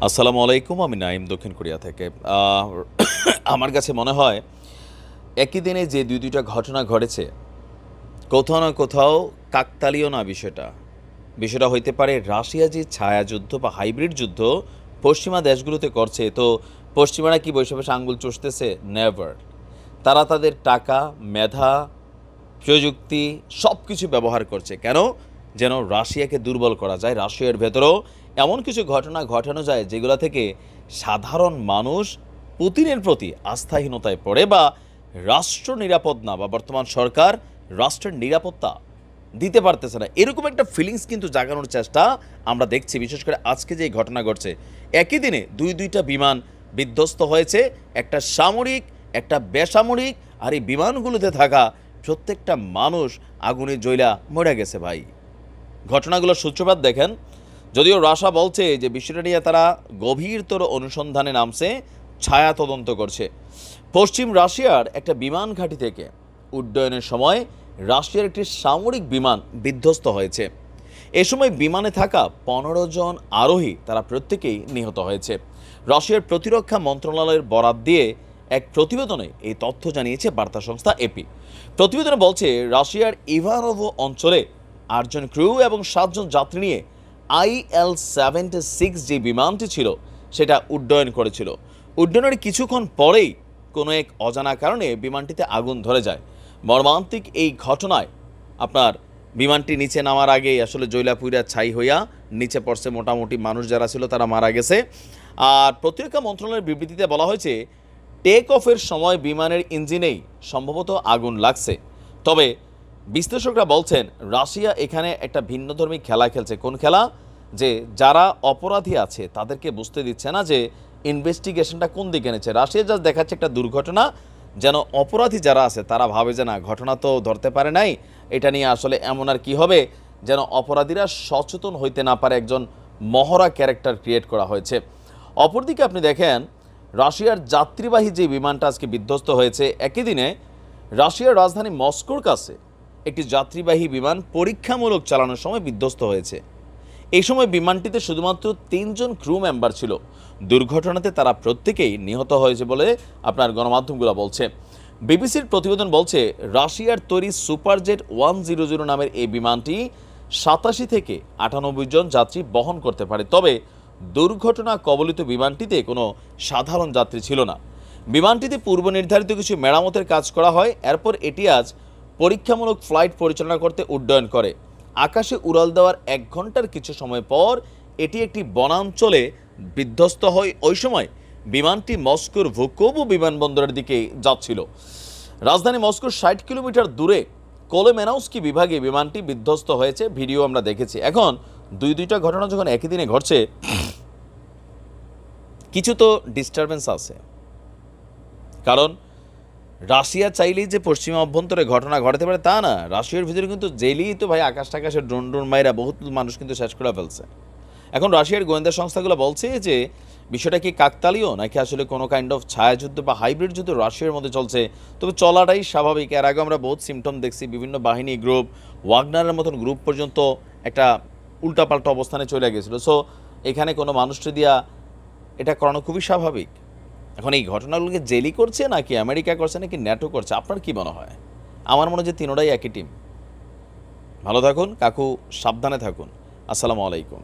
আসসালামু আলাইকুম। আমি নাইম দক্ষিণ কোরিয়া থেকে। আমার কাছে মনে হয় একই দিনে যে ২টা ঘটনা ঘটেছে, কোথাও না কোথাও কাকতালীয় না বিষয়টা। বিষয়টা হইতে পারে রাশিয়া যে ছায়াযুদ্ধ বা হাইব্রিড যুদ্ধ পশ্চিমা দেশগুলোতে করছে, তো পশ্চিমারা কি বসে বসে আঙ্গুল চষতেছে? নেভার। তারা তাদের টাকা, মেধা, প্রযুক্তি সবকিছু ব্যবহার করছে। কেন? যেন রাশিয়াকে দুর্বল করা যায়। রাশিয়ার ভেতরেও এমন কিছু ঘটনা ঘটানো যায় যেগুলো থেকে সাধারণ মানুষ পুতিনের প্রতি আস্থাহীনতায় পড়ে, বা রাষ্ট্র নিরাপদ না, বা বর্তমান সরকার রাষ্ট্রের নিরাপত্তা দিতে পারতেছে না, এরকম একটা ফিলিংস কিন্তু জাগানোর চেষ্টা আমরা দেখছি। বিশেষ করে আজকে যে ঘটনা ঘটছে, একই দিনে দুইটা বিমান বিধ্বস্ত হয়েছে, একটা সামরিক, একটা বেসামরিক, আর এই বিমানগুলোতে থাকা প্রত্যেকটা মানুষ আগুনে জ্বলা মরে গেছে ভাই। ঘটনাগুলোর সূত্রপাত দেখেন। যদিও রাশিয়া বলছে যে বিষয়টা নিয়ে তারা গভীরতর অনুসন্ধানে নামছে, ছায়া তদন্ত করছে। পশ্চিম রাশিয়ার একটা বিমান ঘাঁটি থেকে উড্ডয়নের সময় রাশিয়ার একটি সামরিক বিমান বিধ্বস্ত হয়েছে। এ সময় বিমানে থাকা ১৫ জন আরোহী তারা প্রত্যেকেই নিহত হয়েছে। রাশিয়ার প্রতিরক্ষা মন্ত্রণালয়ের বরাত দিয়ে এক প্রতিবেদনে এই তথ্য জানিয়েছে বার্তা সংস্থা এপি। প্রতিবেদনে বলছে রাশিয়ার ইভানোভো অঞ্চলে ৮ জন ক্রু এবং ৭ জন যাত্রী নিয়ে IL-76 যে বিমানটি ছিল সেটা উড্ডয়ন করেছিল। উড্ডয়নের কিছুক্ষণ পরেই কোনো এক অজানা কারণে বিমানটিতে আগুন ধরে যায়। মর্মান্তিক এই ঘটনায় আপনার বিমানটি নিচে নামার আগেই আসলে জৈলা পুইরা ছাই হইয়া নিচে পড়ছে, মোটামুটি মানুষ যারা ছিল তারা মারা গেছে। আর প্রতিরক্ষা মন্ত্রণালয়ের বিবৃতিতে বলা হয়েছে টেক অফের সময় বিমানের ইঞ্জিনেই সম্ভবত আগুন লাগছে। তবে বিশ্লেষকরা বলছেন রাশিয়া এখানে একটা ভিন্নধর্মী খেলা খেলছে। কোন খেলা? যে যারা অপরাধী আছে তাদেরকে বুঝতে দিচ্ছে না যে ইনভেস্টিগেশনটা কোন দিকে এনেছে। রাশিয়া যা দেখাচ্ছে একটা দুর্ঘটনা, যেন অপরাধী যারা আছে তারা ভাবে যে না, ঘটনা তো ধরতে পারে নাই, এটা নিয়ে আসলে এমন আর কি হবে, যেন অপরাধীরা সচেতন হইতে না পারে, একজন মহড়া ক্যারেক্টার ক্রিয়েট করা হয়েছে। অপরদিকে আপনি দেখেন রাশিয়ার যাত্রীবাহী যে বিমানটা আজকে বিধ্বস্ত হয়েছে, একই দিনে রাশিয়ার রাজধানী মস্কোর কাছে একটি যাত্রীবাহী বিমান পরীক্ষামূলক চালানোর সময় বিধ্বস্ত হয়েছে। এই সময় বিমানটিতে শুধুমাত্র ৩ জন ক্রু মেম্বার ছিল। দুর্ঘটনাতে তারা প্রত্যেকেই নিহত হয়েছে বলে আপনার গণমাধ্যমগুলো বলছে। বিবিসির প্রতিবেদন বলছে রাশিয়ার তৈরি সুপারজেট 100 নামের এই বিমানটি ৮৭ থেকে ৯৮ জন যাত্রী বহন করতে পারে। তবে দুর্ঘটনা কবলিত বিমানটিতে কোনো সাধারণ যাত্রী ছিল না। বিমানটিতে পূর্ব নির্ধারিত কিছু মেরামতের কাজ করা হয়, এরপর এটি আজ পরীক্ষামূলক ফ্লাইট পরিচালনা করতে উড্ডয়ন করে। আকাশে উড়াল দেওয়ার ১ ঘন্টার কিছু সময় পর এটি একটি বনাঞ্চলে বিধ্বস্ত হয়। ওই সময় বিমানটি মস্কোর ভুকোভো বিমানবন্দরের দিকে যাচ্ছিল। রাজধানী মস্কোর ৬০ কিলোমিটার দূরে কোলেমেনাউস্কি বিভাগে বিমানটি বিধ্বস্ত হয়েছে। ভিডিও আমরা দেখেছি। এখন দুইটা ঘটনা যখন একই দিনে ঘটছে, কিছু তো ডিস্টারবেন্স আছে। কারণ রাশিয়া চাইলেই যে পশ্চিমা অভ্যন্তরে ঘটনা ঘটাতে পারে তা না। রাশিয়ার ভিতরে কিন্তু জেলেই তো ভাই আকাশ টাকাশে ড্রোন মাইরা বহুত মানুষ কিন্তু শেষ করে ফেলছে। এখন রাশিয়ার গোয়েন্দা সংস্থাগুলো বলছে যে বিষয়টা কি কাকতালীয় নাকি আসলে কোনো কাইন্ড অফ ছায়াযুদ্ধ বা হাইব্রিড যুদ্ধ রাশিয়ার মধ্যে চলছে। তবে চলাটাই স্বাভাবিক। এর আগে আমরা বহুত সিমটম দেখছি, বিভিন্ন বাহিনী গ্রুপ, ওয়াগনারের মতন গ্রুপ পর্যন্ত একটা উল্টাপাল্টা অবস্থানে চলে গেছিলো। সো এখানে কোনো মানুষটি দিয়া এটা করানো খুবই স্বাভাবিক। এখন এই ঘটনাগুলোকে জেলি করছে নাকি আমেরিকা করছে নাকি ন্যাটো করছে, আপনার কি মনে হয়? আমার মনে হয় যে তিনোটাই একই টিম। ভালো থাকুন কাকু, সাবধানে থাকুন। আসসালামু আলাইকুম।